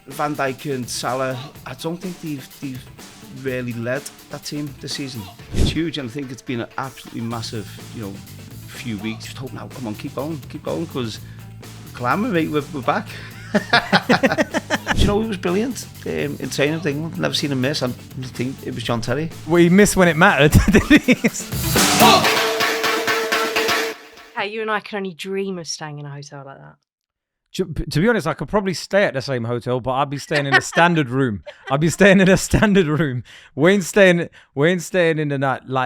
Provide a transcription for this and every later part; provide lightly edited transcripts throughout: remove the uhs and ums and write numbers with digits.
Van Dijk and Salah, I don't think they've really led that team this season. It's huge, and I think it's been an absolutely massive, few weeks. Just hope now, come on, keep going, because glamour, mate, we're back. It was brilliant in training with England. Never seen him miss. I think it was John Terry. Well, he missed when it mattered, didn't he? Hey, you and I can only dream of staying in a hotel like that. To be honest, I could probably stay at the same hotel, but I'd be staying in a standard room. Wayne's staying in a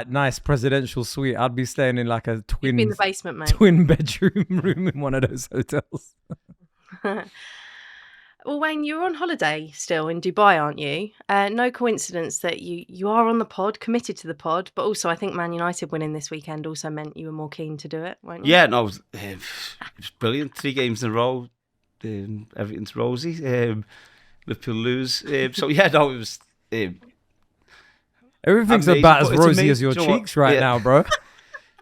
nice presidential suite. I'd be staying in like a twin. You'd be in the basement, mate. Twin bedroom room in one of those hotels. Well, Wayne, you're on holiday still in Dubai, aren't you? No coincidence that you are on the pod, committed to the pod, but also I think Man United winning this weekend also meant you were more keen to do it, weren't you? Yeah, no, it was brilliant. 3 games in a row. Everything's rosy. Liverpool lose. So yeah, no, it was. Everything's amazing, about as rosy as your cheeks right now, bro. Do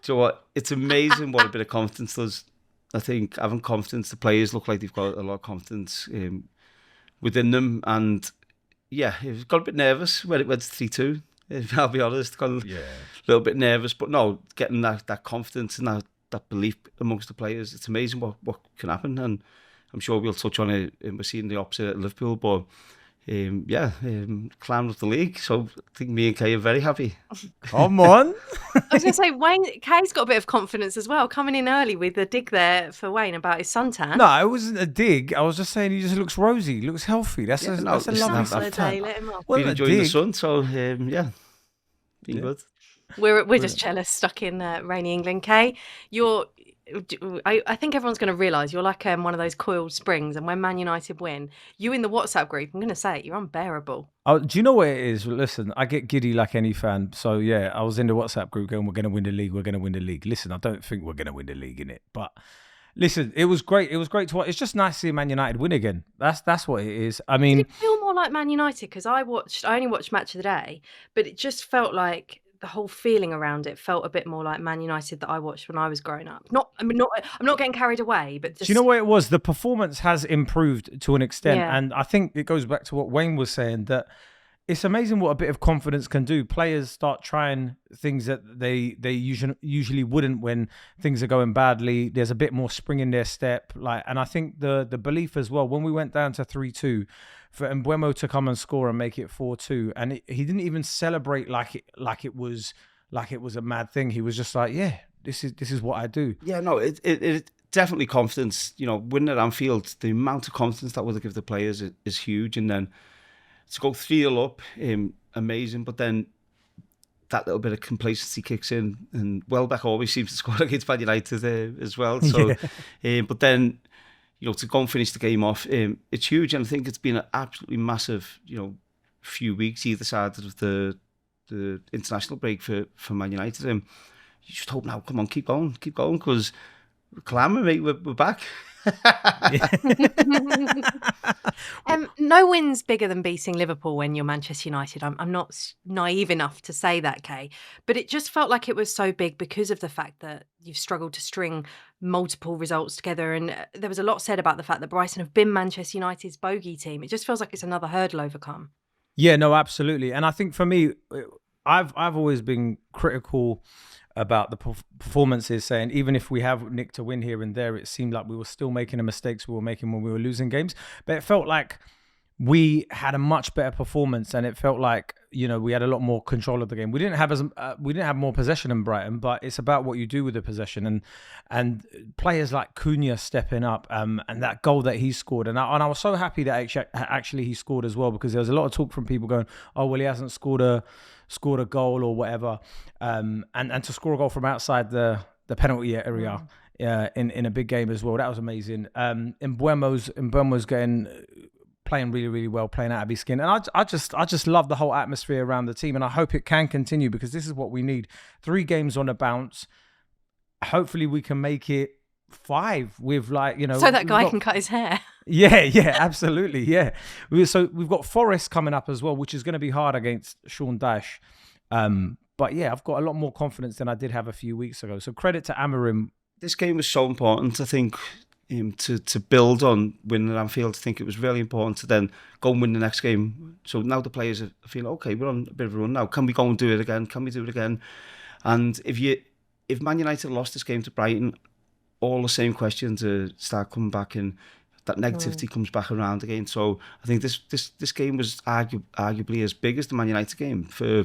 you know what? It's amazing what a bit of confidence does. I think having confidence, the players look like they've got a lot of confidence within them, and yeah, it got a bit nervous when it went to 3-2. I'll be honest, got a little bit nervous, but no, getting that confidence and that belief amongst the players, it's amazing what can happen, and I'm sure we'll touch on it. We're seeing the opposite at Liverpool, but climbed up the league. So I think me and Kae are very happy. Come on. I was going to say, Wayne, Kae's got a bit of confidence as well, coming in early with a dig there for Wayne about his suntan. No, it wasn't a dig. I was just saying he just looks rosy, he looks healthy. That's a lovely holiday. Let him off. Been enjoying the sun, so been good. We're just jealous, stuck in rainy England. Kae, I think everyone's going to realise you're like one of those coiled springs, and when Man United win, you in the WhatsApp group, I'm going to say it, you're unbearable. Oh, do you know what it is? Listen, I get giddy like any fan. So yeah, I was in the WhatsApp group going, we're going to win the league. Listen, I don't think we're going to win the league in it, but listen, it was great. It was great to watch. It's just nice to see Man United win again. That's what it is. I mean, did it feel more like Man United? Because I only watched Match of the Day, but it just felt like the whole feeling around it felt a bit more like Man United that I watched when I was growing up. I'm not getting carried away, but just... Do you know what it was? The performance has improved to an extent, and I think it goes back to what Wayne was saying, that it's amazing what a bit of confidence can do. Players start trying things that they usually wouldn't when things are going badly. There's a bit more spring in their step, and I think the belief as well. When we went down to 3-2, for Mbeumo to come and score and make it 4-2, and he didn't even celebrate like it was a mad thing. He was just like, yeah, this is what I do. Yeah, no, it definitely confidence. Winning at Anfield, the amount of confidence that would give the players is huge, and then to go 3-0 up, amazing. But then that little bit of complacency kicks in, and Welbeck always seems to score against Man United as well. So, but then, to go and finish the game off, it's huge, and I think it's been an absolutely massive, few weeks either side of the international break for Man United. You just hope now, come on, keep going, because glamour, mate, we're back. No win's bigger than beating Liverpool when you're Manchester United. I'm not naive enough to say that, Kae, but it just felt like it was so big because of the fact that you've struggled to string multiple results together, and there was a lot said about the fact that Brighton have been Manchester United's bogey team. It just feels like it's another hurdle overcome. Yeah, no, absolutely. And I think for me, I've always been critical about the performances, saying even if we have nicked a win here and there, it seemed like we were still making the mistakes we were making when we were losing games. But it felt like we had a much better performance, and it felt like we had a lot more control of the game. We didn't have more possession than Brighton, but it's about what you do with the possession, and players like Cunha stepping up, and that goal that he scored, and I was so happy that actually he scored as well, because there was a lot of talk from people going, oh well, he hasn't scored a goal or whatever, and to score a goal from outside the penalty area in a big game as well, that was amazing. Mbeumo's playing really, really well, playing out of his skin, and I just love the whole atmosphere around the team, and I hope it can continue, because this is what we need. 3 games on a bounce. Hopefully we can make it 5 with so that guy can cut his hair. Yeah, absolutely, yeah. So we've got Forest coming up as well, which is going to be hard against Sean Dyche. But yeah, I've got a lot more confidence than I did have a few weeks ago. So credit to Amorim. This game was so important. I think to build on winning at Anfield. I think it was really important to then go and win the next game. So now the players are feeling, okay, we're on a bit of a run now. Can we go and do it again? Can we do it again? And if Man United lost this game to Brighton, all the same questions start coming back, and that negativity comes back around again. So I think this game was arguably as big as the Man United game for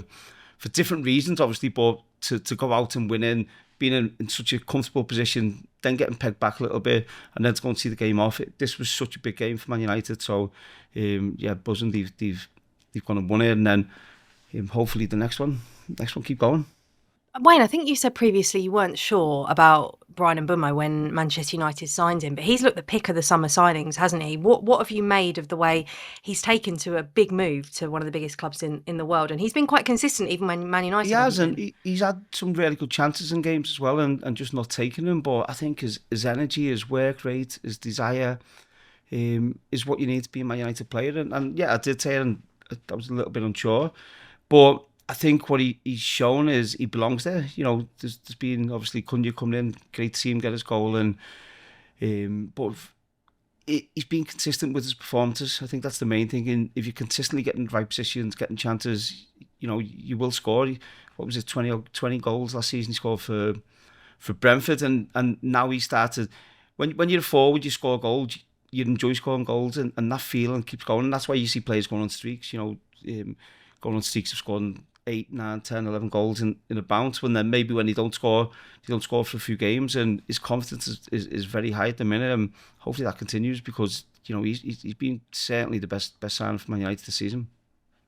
different reasons, obviously, but to go out and win in, being in such a comfortable position, then getting pegged back a little bit, and then to go and see the game off. This was such a big game for Man United. So buzzing they've gone and won it, and then hopefully the next one keep going. Wayne, I think you said previously you weren't sure about Bryan Mbeumo when Manchester United signed him, but he's looked the pick of the summer signings, hasn't he? What have you made of the way he's taken to a big move to one of the biggest clubs in the world? And he's been quite consistent even when Man United... He has, and he's had some really good chances in games as well, and just not taking them. But I think his energy, his work rate, his desire is what you need to be a Man United player. And yeah, I did say it, and I was a little bit unsure. But I think what he's shown is he belongs there. You know, there's been obviously Cunha coming in, great to see him get his goal, and but he's been consistent with his performances. I think that's the main thing. And if you're consistently getting the right positions, getting chances, you know, you will score. What was it, 20 goals last season he scored for Brentford, and now he started. When you're a forward, you score goals. You enjoy scoring goals, and that feeling keeps going. And that's why you see players going on streaks. You know, going on streaks of scoring 8, 9, 10, 11 goals in a bounce, when then maybe when he don't score for a few games, and his confidence is very high at the minute, and hopefully that continues, because you know he's been certainly the best signing for Man United this season.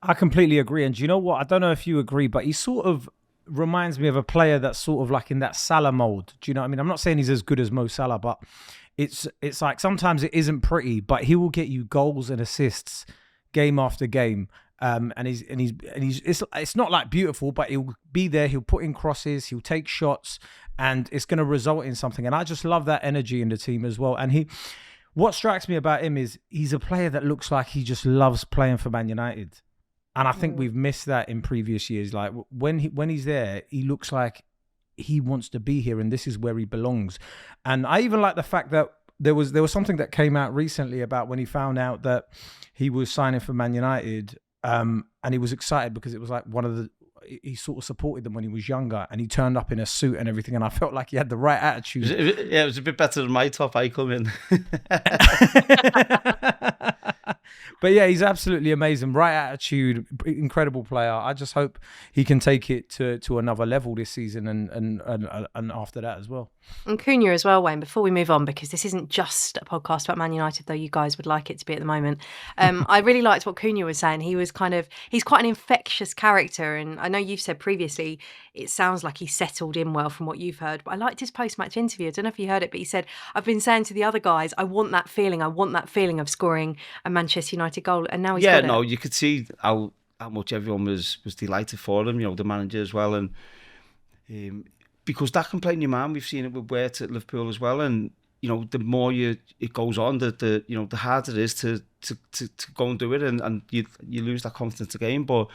I completely agree, and do you know what? I don't know if you agree, but he sort of reminds me of a player that's sort of like in that Salah mold. Do you know what I mean? I'm not saying he's as good as Mo Salah, but it's like sometimes it isn't pretty, but he will get you goals and assists game after game. And it's not like beautiful, but he'll be there. He'll put in crosses. He'll take shots, and it's going to result in something. And I just love that energy in the team as well. And what strikes me about him is he's a player that looks like he just loves playing for Man United, and I think we've missed that in previous years. Like when he's there, he looks like he wants to be here, and this is where he belongs. And I even like the fact that there was something that came out recently about when he found out that he was signing for Man United. And he was excited because it was like he sort of supported them when he was younger, and he turned up in a suit and everything, and I felt like he had the right attitude. Yeah, it was a bit better than my top I come in. But yeah, he's absolutely amazing. Right attitude, incredible player. I just hope he can take it to another level this season and after that as well. And Cunha as well, Wayne, before we move on, because this isn't just a podcast about Man United, though you guys would like it to be at the moment. I really liked what Cunha was saying. He's quite an infectious character. And I know you've said previously, it sounds like he settled in well from what you've heard. But I liked his post-match interview. I don't know if you heard it, but he said, I've been saying to the other guys, I want that feeling of scoring a Manchester United goal. And now he's got it. Yeah, no, you could see how much everyone was delighted for him, you know, the manager as well. And because that can play in your mind. We've seen it with Wirt at Liverpool as well. And, you know, the more it goes on, the harder it is to go and do it. And you lose that confidence again. But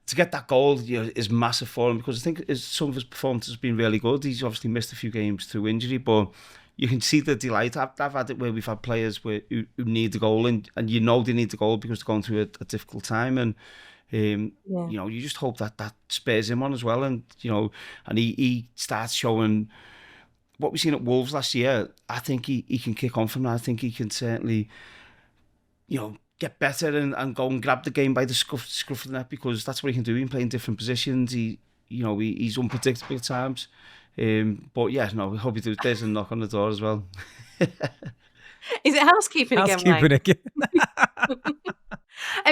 to get that goal, you know, is massive for him, because I think some of his performances have been really good. He's obviously missed a few games through injury, but you can see the delight. I've had it where we've had players who need the goal, and you know they need the goal because they're going through a difficult time, and you know, you just hope that spurs him on as well, and you know, and he starts showing what we've seen at Wolves last year. I think he can kick on from that. I think he can certainly, you know, get better and go and grab the game by the scruff of the neck, because that's what he can do. He can play in different positions. He's unpredictable at times. But yeah, no, we hope he does a knock on the door as well. Is it housekeeping again, Wayne? Housekeeping again.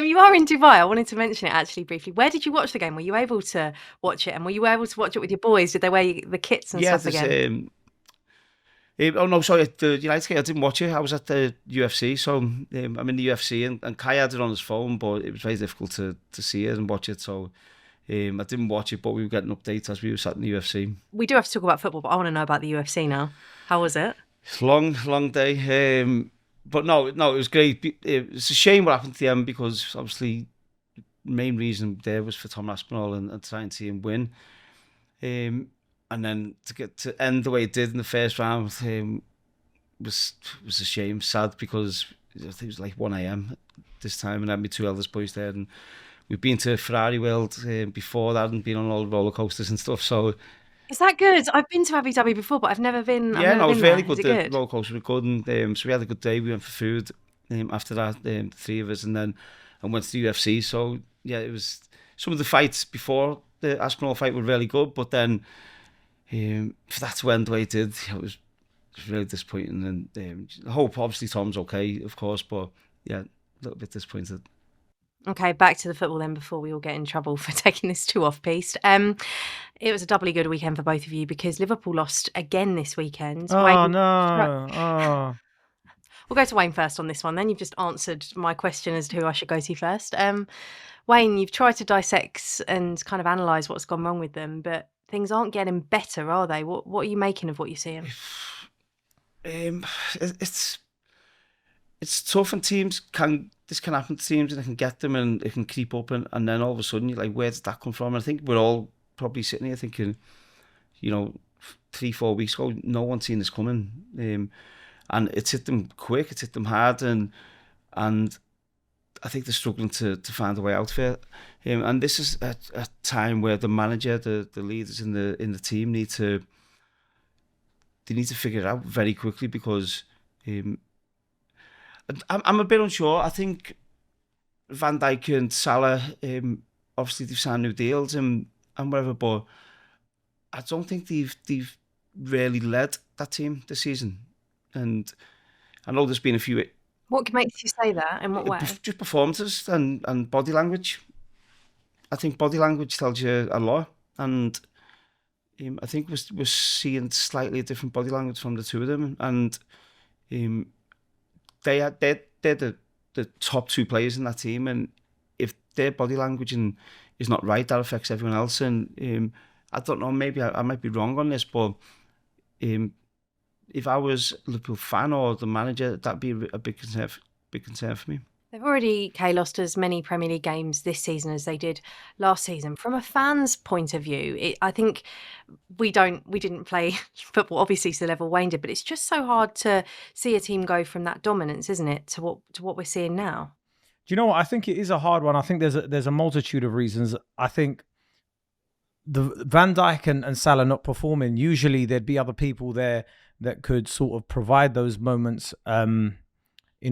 You are in Dubai. I wanted to mention it actually briefly. Where did you watch the game? Were you able to watch it? And were you able to watch it with your boys? Did they wear the kits and stuff again? Oh no, sorry, the United game, I didn't watch it. I was at the UFC, so I'm in the UFC, and Kai had it on his phone, but it was very difficult to see it and watch it, so I didn't watch it, but we were getting updates as we were sat in the UFC. We do have to talk about football, but I want to know about the UFC now. How was it? It's a long day, but no, it was great. It's a shame what happened to the end, because obviously the main reason there was for Tom Aspinall and trying to see him win. And then to get to end the way it did in the first round, was a shame, sad, because I think it was like 1 a.m. this time, and I had my 2 eldest boys there, and we've been to Ferrari World before that and been on all the roller coasters and stuff. So Is that good? I've been to Abu Dhabi before, but I've never been. yeah, no, it was there. really good. Is it The good? roller coaster was good, and so we had a good day. We went for food after that, the three of us, and then I went to the UFC. So yeah, it was some of the fights before the Aspinall fight were really good, but then for that to end the way it did, it was really disappointing. And I hope obviously Tom's okay, of course, but yeah, a little bit disappointed. Okay, back to the football then before we all get in trouble for taking this too off-piste. It was a doubly good weekend for both of you because Liverpool lost again this weekend. Oh, no. Oh. We'll go to Wayne first on this one then. You've just answered my question as to who I should go to first. Wayne, you've tried to dissect and kind of analyse what's gone wrong with them, but things aren't getting better, are they? What are you making of what you're seeing? It's tough, and this can happen to teams, and it can get them and it can creep up, and then all of a sudden you're like, where did that come from? And I think we're all probably sitting here thinking, 3-4 weeks ago, no one's seen this coming, and it's hit them quick, it's hit them hard, and I think they're struggling to find a way out of it. And this is a time where the manager, the leaders in the team need to figure it out very quickly, because I'm a bit unsure. I think Van Dijk and Salah, obviously they've signed new deals and whatever, but I don't think they've really led that team this season. And I know there's been a few. What makes you say that? In what way? Just performances and body language. I think body language tells you a lot, and I think we're seeing slightly different body language from the two of them, and they're the top two players in that team, and if their body language is not right, that affects everyone else. And I don't know, maybe I might be wrong on this, but if I was a Liverpool fan or the manager, that'd be a big concern for me. They've already lost as many Premier League games this season as they did last season. From a fan's point of view, I think we didn't play football obviously to the level Wayne did, but it's just so hard to see a team go from that dominance, isn't it, to what we're seeing now? Do you know what? I think it is a hard one. I think there's a multitude of reasons. I think the Van Dijk and Salah not performing, usually there'd be other people there that could sort of provide those moments in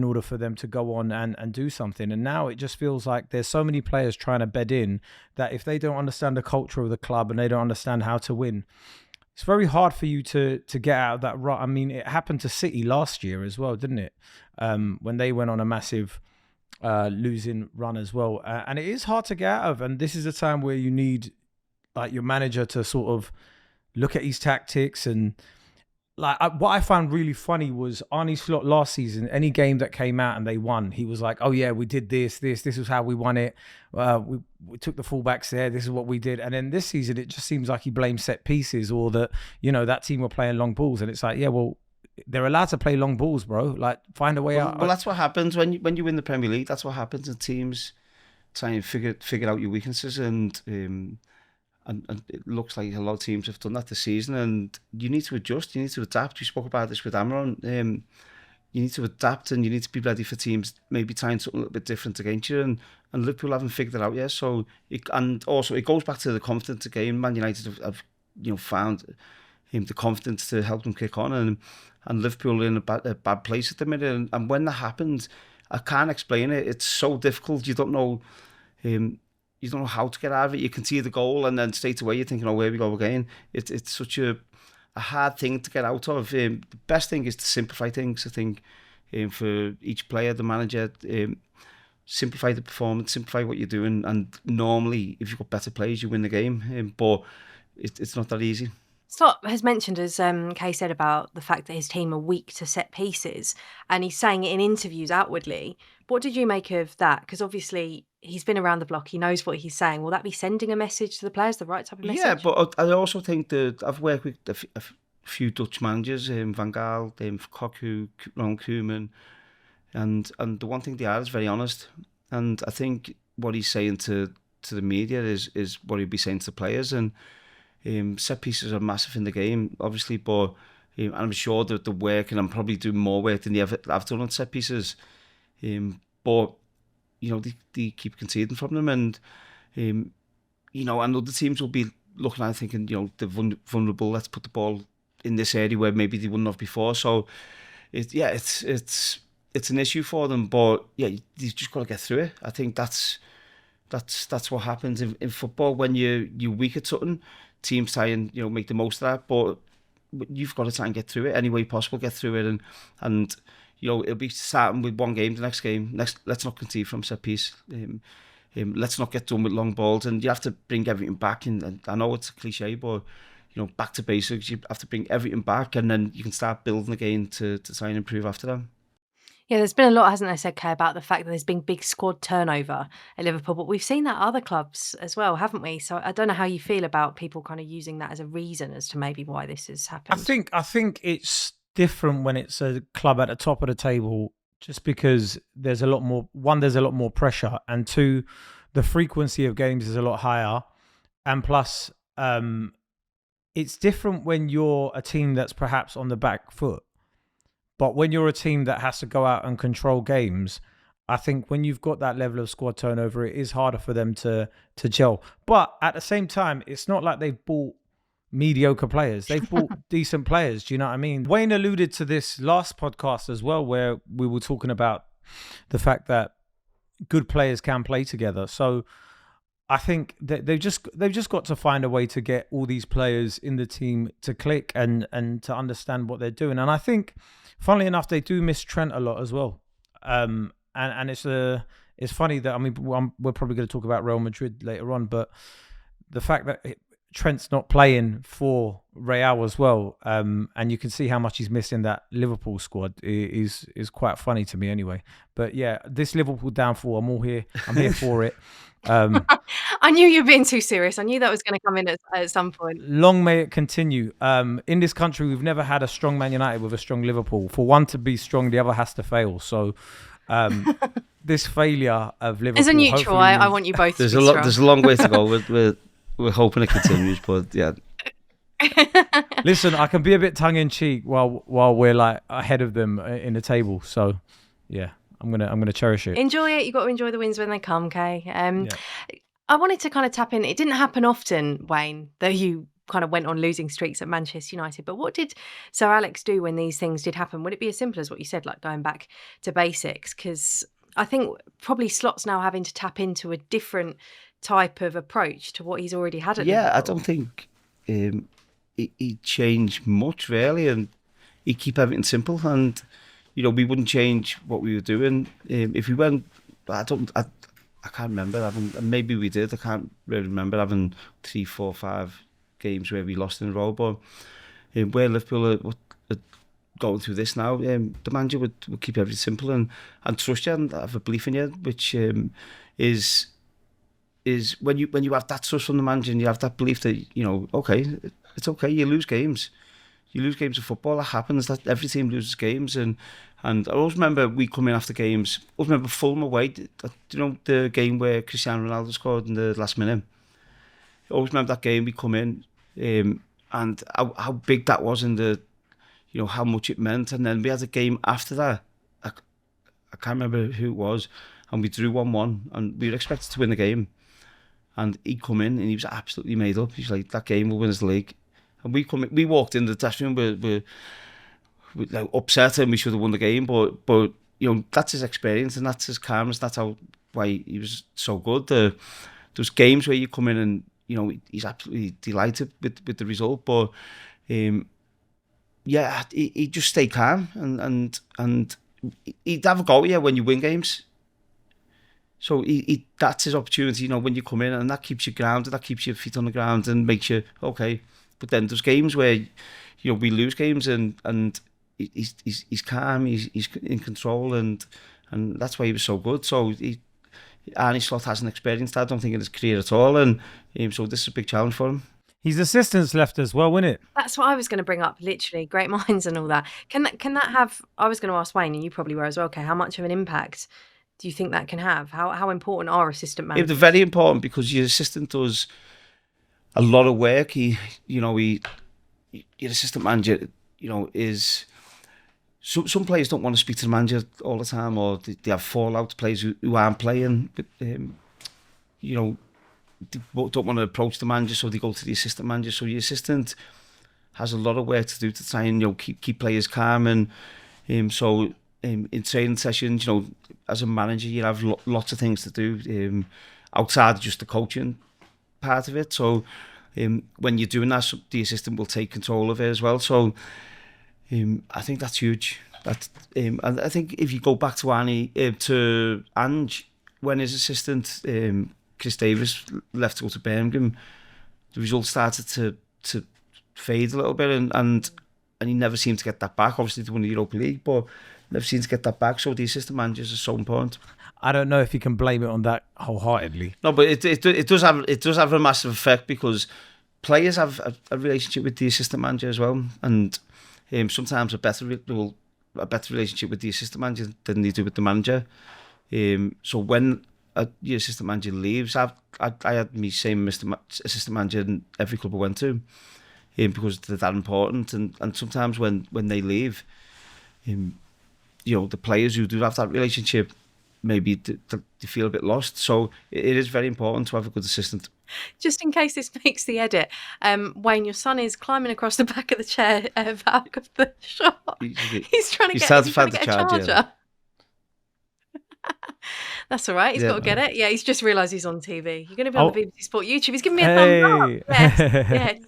order for them to go on and do something. And now it just feels like there's so many players trying to bed in that if they don't understand the culture of the club and they don't understand how to win, it's very hard for you to get out of that rut. I mean, it happened to City last year as well, didn't it? When they went on a massive losing run as well. And it is hard to get out of. And this is a time where you need like your manager to sort of look at his tactics. And like what I found really funny was Arne Slot last season, any game that came out and they won, he was like, oh yeah, we did this is how we won it. We took the fullbacks there. This is what we did. And then this season, it just seems like he blames set pieces or that, that team were playing long balls. And it's like, yeah, well, they're allowed to play long balls, bro. Like, find a way out. Well, that's what happens when you win the Premier League. That's what happens, and teams try and figure out your weaknesses, and it looks like a lot of teams have done that this season. And you need to adjust. You need to adapt. We spoke about this with Amron. You need to adapt, and you need to be ready for teams maybe trying something a little bit different against you. And Liverpool haven't figured it out yet. So and also it goes back to the confidence again. Man United have found the confidence to help them kick on, and Liverpool are in a bad place at the minute. And when that happens, I can't explain it. It's so difficult. You don't know how to get out of it. You can see the goal, and then straight away you're thinking, oh, where we go again. It's such a hard thing to get out of. The best thing is to simplify things. I think for each player, the manager, simplify the performance, simplify what you're doing, and normally if you've got better players, you win the game. But it's not that easy. Slot has mentioned, as Kae said, about the fact that his team are weak to set pieces, and he's saying it in interviews outwardly. What did you make of that? Because obviously he's been around the block, he knows what he's saying. Will that be sending a message to the players, the right type of message? Yeah, but I also think that I've worked with a few Dutch managers, Van Gaal, Cocu, Ron Koeman, and the one thing they are is very honest. And I think what he's saying to the media is what he'd be saying to the players. And set pieces are massive in the game, obviously, but and I'm sure that the work, and I'm probably doing more work than I've done on set pieces. But they keep conceding from them, and and other teams will be looking at it thinking, they're vulnerable. Let's put the ball in this area where maybe they wouldn't have before. So, it's an issue for them. But yeah, you've just got to get through it. I think that's what happens in football when you're weak at something. Teams try and make the most of that, but you've got to try and get through it any way possible. Get through it, and it'll be starting with one game. The next game, let's not concede from set piece. Let's not get done with long balls, and you have to bring everything back. And I know it's a cliche, but back to basics. You have to bring everything back, and then you can start building again to try and improve after that. Yeah, there's been a lot, hasn't there, said, Kae, about the fact that there's been big squad turnover at Liverpool, but we've seen that at other clubs as well, haven't we? So I don't know how you feel about people kind of using that as a reason as to maybe why this has happened. I think it's different when it's a club at the top of the table, just because there's a lot more pressure, and two, the frequency of games is a lot higher, and plus, it's different when you're a team that's perhaps on the back foot. But when you're a team that has to go out and control games, I think when you've got that level of squad turnover, it is harder for them to gel. But at the same time, it's not like they've bought mediocre players. They've bought decent players. Do you know what I mean? Wayne alluded to this last podcast as well, where we were talking about the fact that good players can play together. So I think that they've just got to find a way to get all these players in the team to click and to understand what they're doing. And I think, funnily enough, they do miss Trent a lot as well. And it's funny that, I mean, we're probably going to talk about Real Madrid later on, but the fact that Trent's not playing for Real as well, and you can see how much he's missed in that Liverpool squad is quite funny to me anyway. But yeah, this Liverpool downfall, I'm here for it. I knew you were being too serious. I knew that was going to come in at some point. Long may it continue. In this country, we've never had a strong Man United with a strong Liverpool. For one to be strong, the other has to fail. So this failure of Liverpool... As a neutral, I want you both to be strong. There's a long way to go. We're hoping it continues, but yeah. Listen, I can be a bit tongue-in-cheek while we're like ahead of them in the table. So yeah, I'm gonna cherish it. Enjoy it. You've got to enjoy the wins when they come, Kae. Yeah. I wanted to kind of tap in. It didn't happen often, Wayne, though you kind of went on losing streaks at Manchester United. But what did Sir Alex do when these things did happen? Would it be as simple as what you said, like going back to basics? Because I think probably Slot's now having to tap into a different type of approach to what he's already had at Liverpool. I don't think he'd change much really, and he'd keep everything simple, and we wouldn't change what we were doing. If we went, I can't remember maybe we did. I can't really remember having 3, 4, 5 games where we lost in a row. But where Liverpool are going through this now, the manager would keep everything simple and trust you and have a belief in you, which is when you have that trust from the manager and you have that belief that okay, it's okay. You lose games of football. That happens. That every team loses games, and I always remember we come in after games. I always remember Fulham away. Do you know the game where Cristiano Ronaldo scored in the last minute? I always remember that game. We come in, and how big that was in the, how much it meant. And then we had a game after that. I can't remember who it was, and we drew 1-1, and we were expected to win the game. And he'd come in and he was absolutely made up. He's like, that game will win us the league. And we walked in the dressing room, we're like upset and we should have won the game. But that's his experience and that's his calmness. That's why he was so good. There's games where you come in and he's absolutely delighted with the result. But he just stay calm and he'd have a go when you win games. So that's his opportunity, when you come in, and that keeps you grounded, that keeps your feet on the ground and makes you okay. But then there's games where we lose games and he's calm, he's in control, and that's why he was so good. So Arne Slot hasn't experienced that, I don't think, in his career at all, and so this is a big challenge for him. His assistants left as well, wasn't it? That's what I was going to bring up, literally, great minds and all that. Can that have, I was going to ask Wayne, and you probably were as well, okay, how much of an impact do you think that can have? How important are assistant managers? They're very important because your assistant does a lot of work. Your assistant manager, is some players don't want to speak to the manager all the time, or they have fallout. Players who aren't playing, but they don't want to approach the manager, so they go to the assistant manager. So the assistant has a lot of work to do to try and keep players calm. And so in training sessions, as a manager, you have lots of things to do outside of just the coaching part of it. So when you're doing that, the assistant will take control of it as well. So I think that's huge. And I think if you go back to Ange, when his assistant Chris Davis left to go to Birmingham, the results started to fade a little bit, and he never seemed to get that back. Obviously, to win the Europa League, but never seemed to get that back. So the assistant managers are so important. I don't know if you can blame it on that wholeheartedly. No, but it does have a massive effect, because players have a relationship with the assistant manager as well, and sometimes a better relationship with the assistant manager than they do with the manager. So when your assistant manager leaves, I had me same assistant manager in every club I went to, because they're that important. And sometimes when they leave, the players who do have that relationship, maybe they feel a bit lost. So it is very important to have a good assistant. Just in case this makes the edit, Wayne, your son is climbing across the back of the chair back of the shot. He's trying to get a charger. Yeah. That's all right. He's got to get it. Yeah, he's just realised he's on TV. You're going to be on the BBC Sport YouTube. He's giving me a thumbs up. Yes.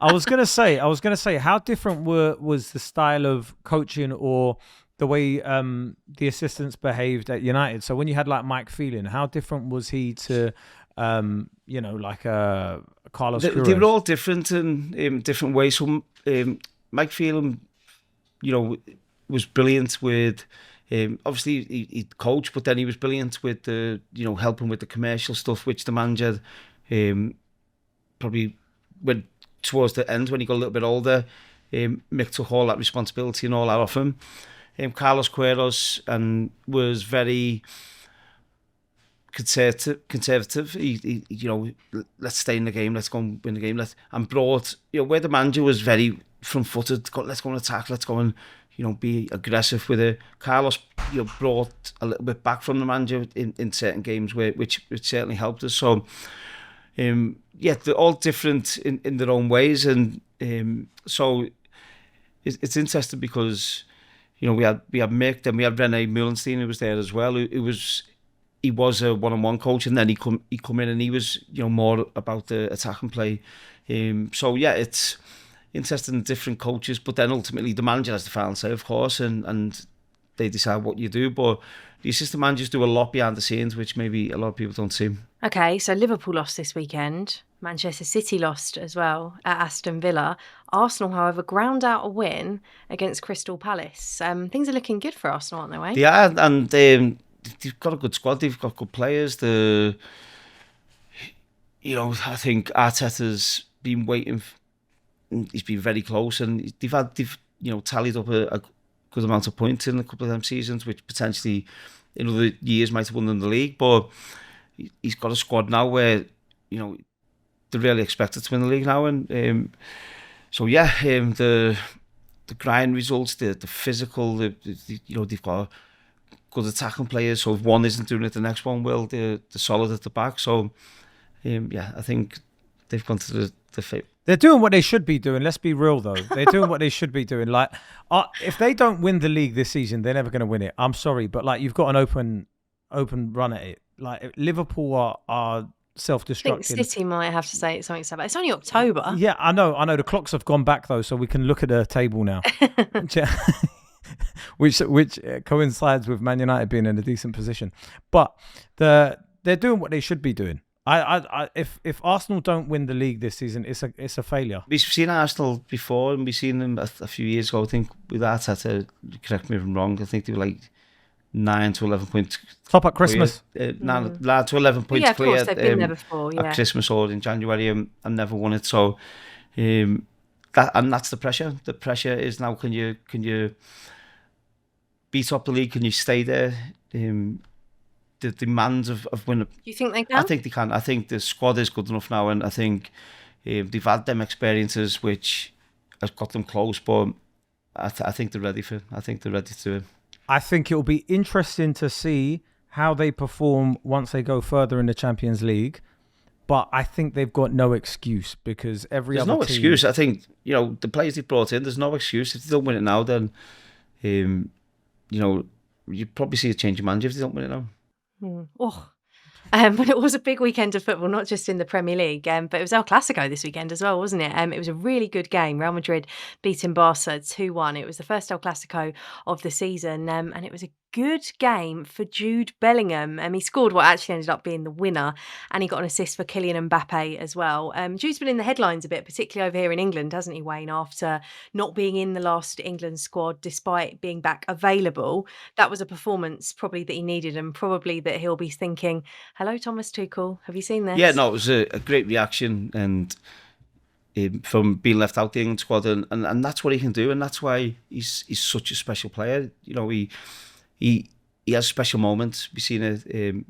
I was going to say, how different was the style of coaching or the way the assistants behaved at United? So when you had like Mike Phelan, how different was he to like Carlos Queiroz? They were all different in different ways. So Mike Phelan, was brilliant with. Obviously, he coached, but then he was brilliant with the, helping with the commercial stuff, which the manager probably went towards the end when he got a little bit older. Mick took all that responsibility and all that off him. Carlos Queiroz was very conservative. He let's stay in the game, let's go and win the game. And brought, where the manager was very front-footed, let's go and attack, let's go and be aggressive with it. Carlos, brought a little bit back from the manager in certain games, which certainly helped us. So, they're all different in their own ways, and so it's interesting because we had Mick, then we had René Meulenstein who was there as well. He was a one-on-one coach, and then he come in and he was more about the attack and play. So it's interesting, different coaches, but then ultimately the manager has the final say, of course, and they decide what you do. But the assistant managers do a lot behind the scenes, which maybe a lot of people don't see. Okay, so Liverpool lost this weekend. Manchester City lost as well at Aston Villa. Arsenal, however, ground out a win against Crystal Palace. Things are looking good for Arsenal, aren't they, Wayne? Yeah, and they've got a good squad. They've got good players. I think Arteta's been waiting. He's been very close, and they've tallied up a good amount of points in a couple of them seasons, which potentially in other years might have won them the league. But he's got a squad now where they're really expected to win the league now, and the grind results, the physical, they've got good attacking players. So if one isn't doing it, the next one will. They're solid at the back. So I think they've gone to the fit. They're doing what they should be doing. Let's be real, though. They're doing what they should be doing. Like, if they don't win the league this season, they're never going to win it. I'm sorry, but like, you've got an open run at it. Like, Liverpool are self-destructing. I think City might have to say something about it. It's only October. Yeah, I know. The clocks have gone back though, so we can look at the table now, which coincides with Man United being in a decent position. But they're doing what they should be doing. If Arsenal don't win the league this season, it's a failure. We've seen Arsenal before, and we've seen them a few years ago. I think with Arteta, correct me if I'm wrong, I think they were like 9 to 11 points. Top at Christmas. 9 to 11 points yeah, of clear. Course, they've been there before, yeah. At Christmas or in January, and never won it. So that's the pressure. The pressure is now: can you beat up the league? Can you stay there? The demands of winning. Do you think they can? I think they can. I think the squad is good enough now, and I think they've had them experiences which has got them close. But I think they're ready for it. I think they're ready to do it. I think it'll be interesting to see how they perform once they go further in the Champions League. But I think they've got no excuse because there's no excuse. I think, the players they brought in, there's no excuse. If they don't win it now, then, you'd probably see a change of manager if they don't win it now. Oh. But it was a big weekend of football, not just in the Premier League, but it was El Clásico this weekend as well, wasn't it? It was a really good game. Real Madrid beating Barca 2-1. It was the first El Clásico of the season, and it was a good game for Jude Bellingham. He scored what actually ended up being the winner, and he got an assist for Kylian Mbappe as well. Jude's been in the headlines a bit, particularly over here in England, hasn't he, Wayne, after not being in the last England squad despite being back available. That was a performance probably that he needed, and probably that he'll be thinking, hello, Thomas Tuchel, have you seen this? Yeah, no, it was a great reaction, and from being left out the England squad, and that's what he can do, and that's why he's such a special player. He has special moments. We've seen it in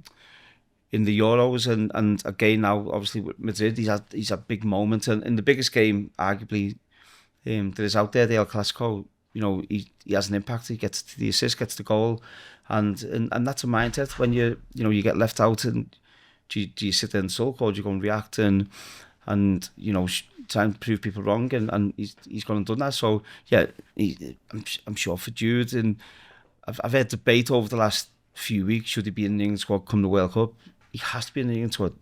the Euros, and again now, obviously with Madrid, he's had big moments, and in the biggest game, arguably, that is out there, the El Clásico. He has an impact. He gets to the assist, gets the goal, and that's a mindset when you get left out, and do you sit there and sulk, or do you go and react and try and prove people wrong, and he's gone and done that. So yeah, I'm sure for Jude, and I've heard debate over the last few weeks, should he be in the England squad come the World Cup? He has to be in the England squad.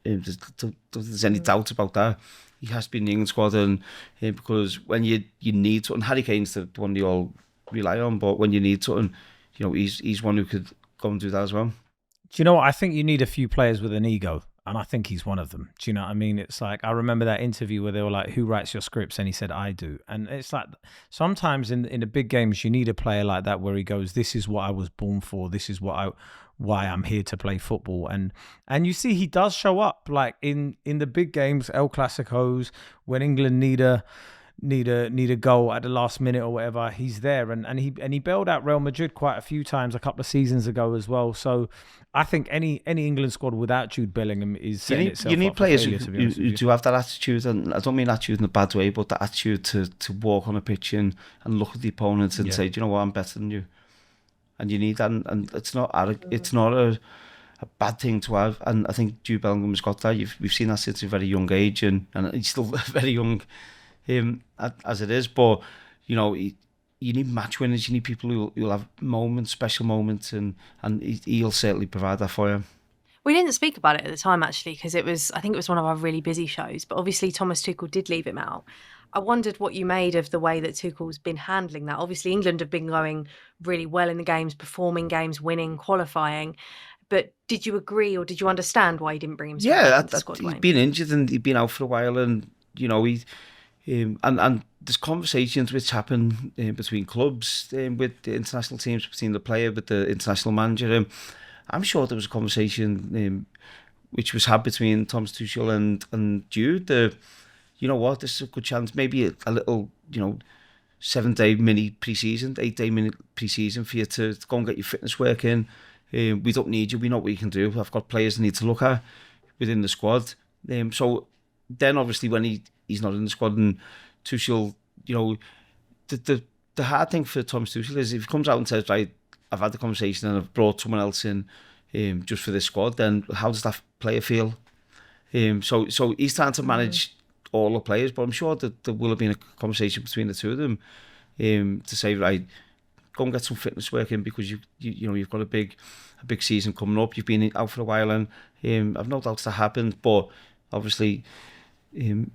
There's any doubt about that. He has to be in the England squad, and because when you need to, and Harry Kane's the one you all rely on, but when you need to, and he's one who could go and do that as well. Do you know what? I think you need a few players with an ego, and I think he's one of them. Do you know what I mean? It's like, I remember that interview where they were like, who writes your scripts? And he said, I do. And it's like, sometimes in the big games, you need a player like that where he goes, this is what I was born for. This is why I'm here to play football. And you see, he does show up, like in the big games, El Clásicos, when England need a goal at the last minute or whatever, he's there, and he bailed out Real Madrid quite a few times a couple of seasons ago as well. So I think any England squad without Jude Bellingham is setting itself up. You need players who do have that attitude, and I don't mean attitude in a bad way, but the attitude to walk on a pitch and look at the opponents and say, do you know what, I'm better than you, and you need that, and it's not a bad thing to have, and I think Jude Bellingham has got that. We've seen that since a very young age, and he's still very young. As it is, but you need match winners. You need people who'll have moments, special moments, and he'll certainly provide that for you. We didn't speak about it at the time, actually, because I think it was one of our really busy shows, but obviously Thomas Tuchel did leave him out. I wondered what you made of the way that Tuchel's been handling that. Obviously England have been going really well in the games, performing games, winning, qualifying. But did you agree, or did you understand why he didn't bring him? He's been injured, and he'd been out for a while, and and there's conversations which happen between clubs, with the international teams, between the player with the international manager. I'm sure there was a conversation which was had between Thomas Tuchel and Jude. You know what, this is a good chance, maybe a little 7-day mini pre-season, 8-day mini pre-season for you to go and get your fitness work in. We don't need you, we know what you can do. I've got players I need to look at within the squad. So then obviously when he's not in the squad, and Tuchel, the hard thing for Thomas Tuchel is if he comes out and says, right, I've had the conversation and I've brought someone else in just for this squad, then how does that player feel? So he's trying to manage all the players, but I'm sure that there will have been a conversation between the two of them to say, right, go and get some fitness work in, because you've got a big season coming up. You've been out for a while, and I've no doubt that happened, but obviously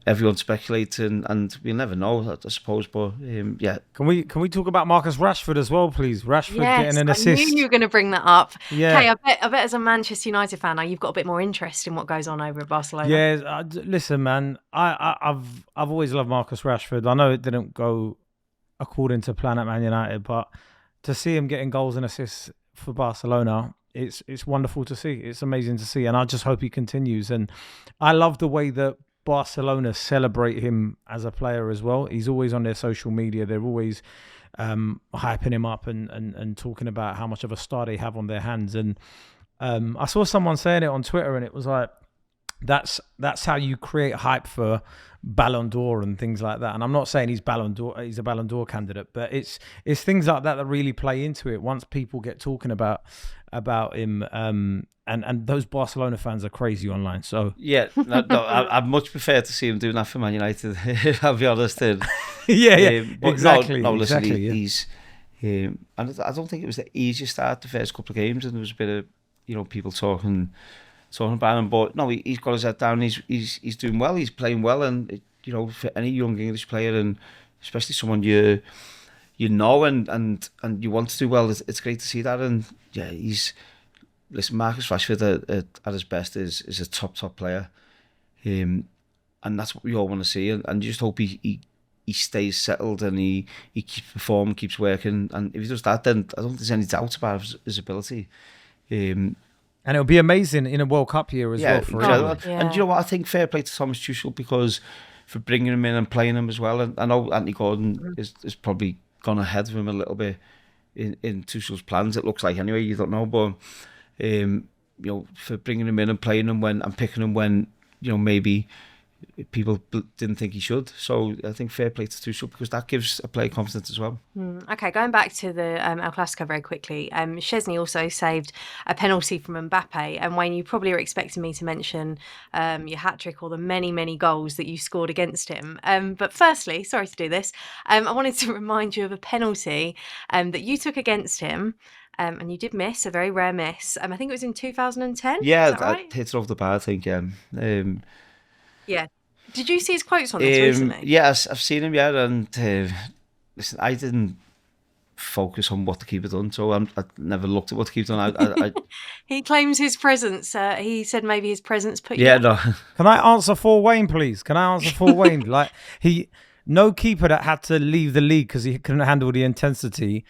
everyone's speculating, and we'll never know, I suppose. But yeah, can we talk about Marcus Rashford as well, please? Rashford getting an assist. I knew you were going to bring that up. Yeah, Kae, I bet as a Manchester United fan now, you've got a bit more interest in what goes on over at Barcelona. Yeah, listen, man, I've always loved Marcus Rashford. I know it didn't go according to plan at Man United, but to see him getting goals and assists for Barcelona, it's wonderful to see. It's amazing to see, and I just hope he continues. And I love the way that Barcelona celebrate him as a player as well. He's always on their social media. They're always hyping him up and talking about how much of a star they have on their hands. And I saw someone saying it on Twitter, and it was like, that's how you create hype for Ballon d'Or and things like that. And I'm not saying he's a Ballon d'Or candidate, but it's things like that really play into it. Once people get talking about him, and those Barcelona fans are crazy online. So yeah, I'd much prefer to see him doing that for Man United. I'll be honest. yeah, but exactly. No, listen, exactly, he's. And I don't think it was the easiest start the first couple of games, and there was a bit of people talking about him. But no, he's got his head down. He's doing well. He's playing well, and for any young English player, and especially someone you know and you want to do well, it's great to see that. And yeah, listen, Marcus Rashford at his best is a top player, and that's what we all want to see. And you just hope he stays settled and he keeps performing, keeps working. And if he does that, then I don't think there's any doubt about his ability. And it'll be amazing in a World Cup year as well. For him. And you know what? I think fair play to Thomas Tuchel because for bringing him in and playing him as well. And I know Anthony Gordon is probably gone ahead of him a little bit in Tuchel's plans. It looks like anyway. You don't know, but for bringing him in and playing him and picking him when maybe people didn't think he should. So I think fair play to Tuchel because that gives a player confidence as well. Okay, going back to the El Clásico very quickly, Szczesny also saved a penalty from Mbappe. And Wayne, you probably are expecting me to mention your hat-trick or the many goals that you scored against him. But firstly, sorry to do this, I wanted to remind you of a penalty that you took against him. And you did miss, a very rare miss. I think it was in 2010. Yeah, right? I hit it off the bar, I think. Yeah. Did you see his quotes on this recently? Yes, I've seen him, yeah. And listen, I didn't focus on what the keeper done, so I never looked at what the keeper done. I He claims his presence. He said maybe his presence put you. Yeah, no. Can I answer for Wayne, please? Like no keeper that had to leave the league because he couldn't handle the intensity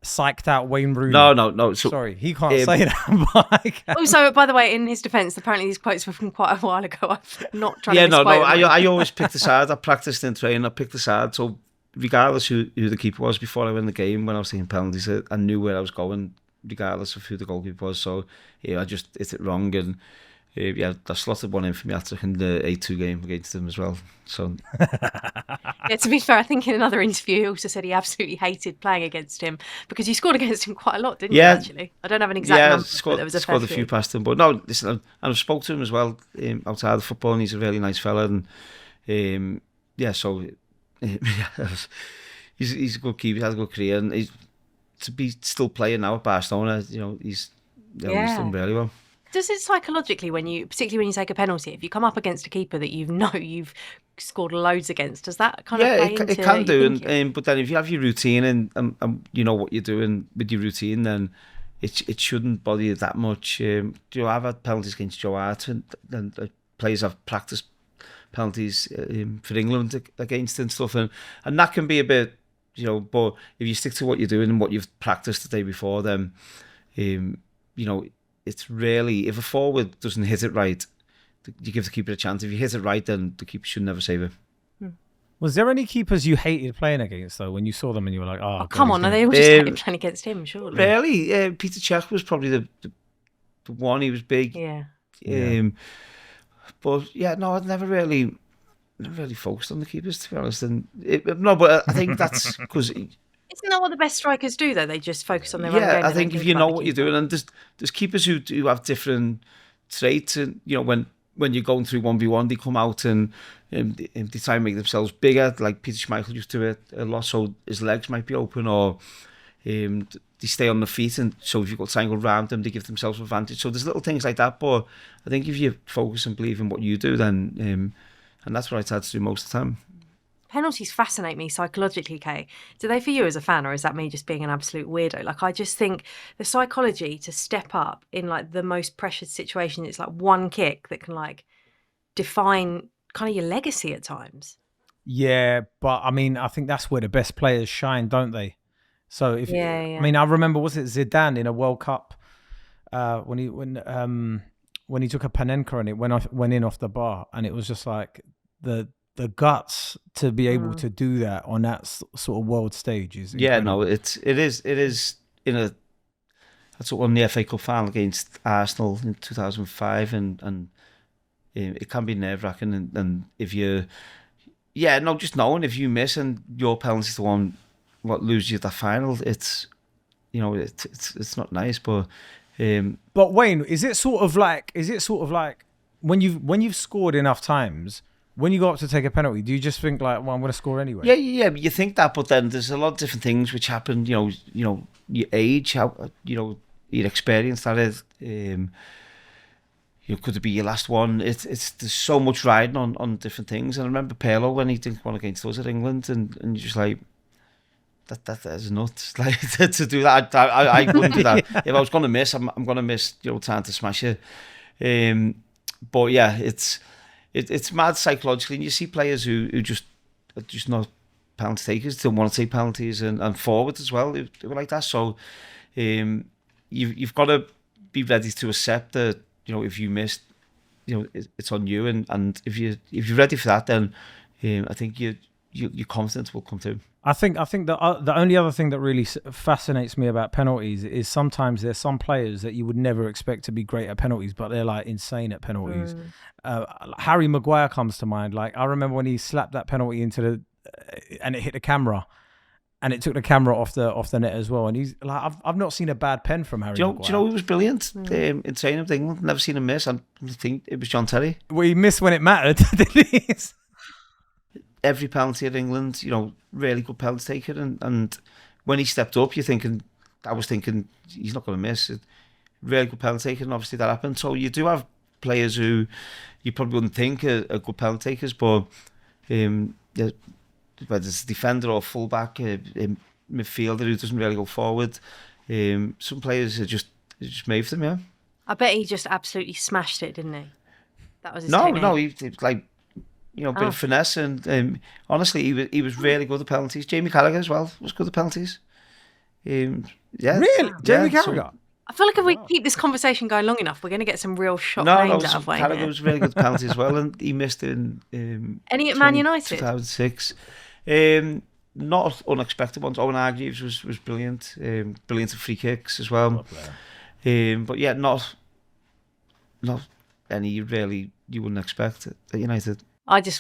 psyched out Wayne Rooney. No. So, sorry, he can't say that. Also, by the way, in his defence, apparently these quotes were from quite a while ago. I'm not trying to misquote no. him. I always pick the side. I practiced in training. I picked the side. So regardless who the keeper was before I went the game, when I was taking penalties, I knew where I was going, regardless of who the goalkeeper was. So I just hit it wrong and. I slotted one in for me after in the 8-2 game against them as well. So, to be fair, I think in another interview he also said he absolutely hated playing against him because you scored against him quite a lot, didn't you? Actually, I don't have an exact number. But there was a scored a few past him. But no, listen, I've spoke to him as well outside of football, and he's a really nice fella. And so he's a good keeper. He has a good career, and to be still playing now at Barcelona, he's done really well. Does it psychologically, particularly when you take a penalty, if you come up against a keeper that you've scored loads against, does that kind of play into it can do. But then if you have your routine and you know what you're doing with your routine, then it shouldn't bother you that much. I've had penalties against Joe Hart, and players have practiced penalties for England against and stuff, and that can be a bit, but if you stick to what you're doing and what you've practiced the day before, then it's really, if a forward doesn't hit it right, you give the keeper a chance. If you hit it right, then the keeper should never save it. Was there any keepers you hated playing against, though, when you saw them and you were like, oh come on, they all just hated playing against him, surely. Really? Peter Cech was probably the one. He was big. Yeah. But, I'd never really focused on the keepers, to be honest. But I think that's because... Isn't that what the best strikers do, though? They just focus on their own game. Yeah, I think if you know what you're doing, and there's keepers who do have different traits, and when you're going through 1v1, they come out and they try and make themselves bigger, like Peter Schmeichel used to do it a lot, so his legs might be open, or they stay on the feet, and so if you've got triangle around them, they give themselves advantage. So there's little things like that, but I think if you focus and believe in what you do, then and that's what I try to do most of the time. Penalties fascinate me psychologically, Kae. Do they for you as a fan, or is that me just being an absolute weirdo? Like, I just think the psychology to step up in like the most pressured situation, it's like one kick that can like define kind of your legacy at times. Yeah, but I mean, I think that's where the best players shine, don't they? So if I mean, I remember, was it Zidane in a World Cup when he took a Panenka and it went in off the bar, and it was just like the guts to be able to do that on that sort of world stage is incredible. it is in a, that's what won the FA Cup final against Arsenal in 2005, and it can be nerve-wracking, and if you, just knowing if you miss and your penalty's the one what loses you that final, it's not nice, but Wayne, is it sort of like when you've scored enough times, when you go up to take a penalty, do you just think like, well, I'm going to score anyway? Yeah, you think that, but then there's a lot of different things which happen. Your age, how your experience, that is. Could it be your last one? There's so much riding on different things. And I remember Pirlo when he didn't one against us at England, and you're just like, that is nuts. Like to do that, I wouldn't do that. If I was going to miss, I'm going to miss. Trying to smash it. But yeah, it's mad psychologically, and you see players who just are just not penalty takers, don't want to take penalties, and forwards as well. They were like that. So you've got to be ready to accept that. If you missed, it's on you, and if you're ready for that, then I think your confidence will come through. I think the only other thing that really fascinates me about penalties is sometimes there's some players that you would never expect to be great at penalties, but they're like insane at penalties. Harry Maguire comes to mind. Like I remember when he slapped that penalty into and it hit the camera. And it took the camera off the net as well. And he's like, I've not seen a bad pen from Harry Maguire. Do you know who was brilliant in training with England? Never seen him miss. I think it was John Terry. Well, he missed when it mattered, didn't he? Every penalty at England, really good penalty taker. And when he stepped up, I was thinking he's not going to miss. Really good penalty taker, and obviously that happened. So you do have players who you probably wouldn't think are good penalty takers, but whether it's a defender or fullback, a midfielder who doesn't really go forward. Some players are just made for them, yeah. I bet he just absolutely smashed it, didn't he? That was his technique. No, he like, bit of finesse, and honestly, he was really good at penalties. Jamie Carragher as well was good at penalties. Really? Jamie Carragher? I feel like if we keep this conversation going long enough, we're going to get some real shot names out of Wayne. Carragher was really good at penalties as well, and he missed in any at Man United? 2006. Not unexpected ones. Owen Hargreaves was brilliant. Brilliant at free kicks as well. But yeah, not any you wouldn't expect at United.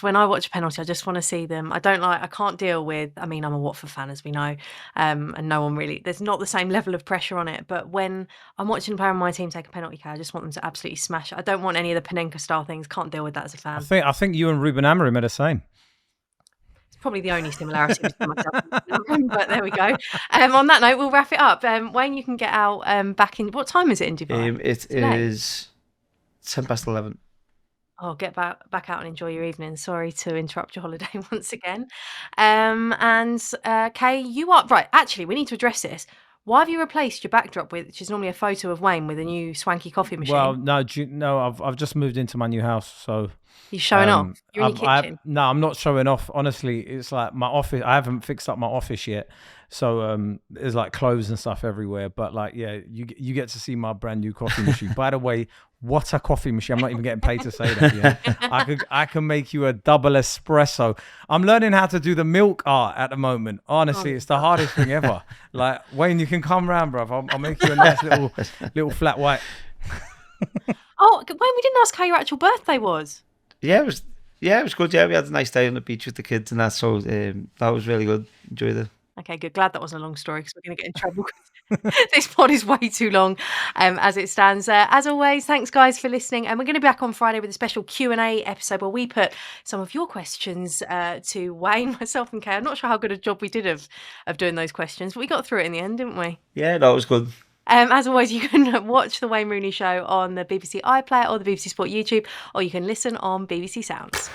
When I watch a penalty, I just want to see them. I can't deal with, I'm a Watford fan, as we know, and no one really, there's not the same level of pressure on it. But when I'm watching a player on my team take a penalty, I just want them to absolutely smash it. I don't want any of the Panenka style things. Can't deal with that as a fan. I think you and Ruben Amorim are the same. Probably the only similarity between myself and but there we go. On that note, we'll wrap it up. Wayne, you can get out back in. What time is it in Dubai? It is 11:10. Oh, get back out and enjoy your evening. Sorry to interrupt your holiday once again. Kae, you are right. Actually, we need to address this. Why have you replaced your backdrop which is normally a photo of Wayne, with a new swanky coffee machine? Well, no, I've just moved into my new house, so you're showing off. You're in your kitchen. No, I'm not showing off. Honestly, it's like my office. I haven't fixed up my office yet, so there's like clothes and stuff everywhere. But like, yeah, you get to see my brand new coffee machine. By the way, what a coffee machine! I'm not even getting paid to say that. Yeah, I can make you a double espresso. I'm learning how to do the milk art at the moment. Honestly, it's the hardest thing ever. Like, Wayne, you can come round, bruv. I'll make you a nice little flat white. Oh, Wayne, we didn't ask how your actual birthday was. Yeah, it was good. Yeah, we had a nice day on the beach with the kids and that, so that was really good. Enjoyed it. Okay, good. Glad that wasn't a long story, because we're going to get in trouble. This pod is way too long as it stands. As always, thanks guys for listening, and we're going to be back on Friday with a special Q&A episode where we put some of your questions to Wayne, myself and Kae. I'm not sure how good a job we did of doing those questions, but we got through it in the end, didn't we? Yeah, that was good. As always, you can watch the Wayne Rooney Show on the BBC iPlayer or the BBC Sport YouTube, or you can listen on BBC Sounds.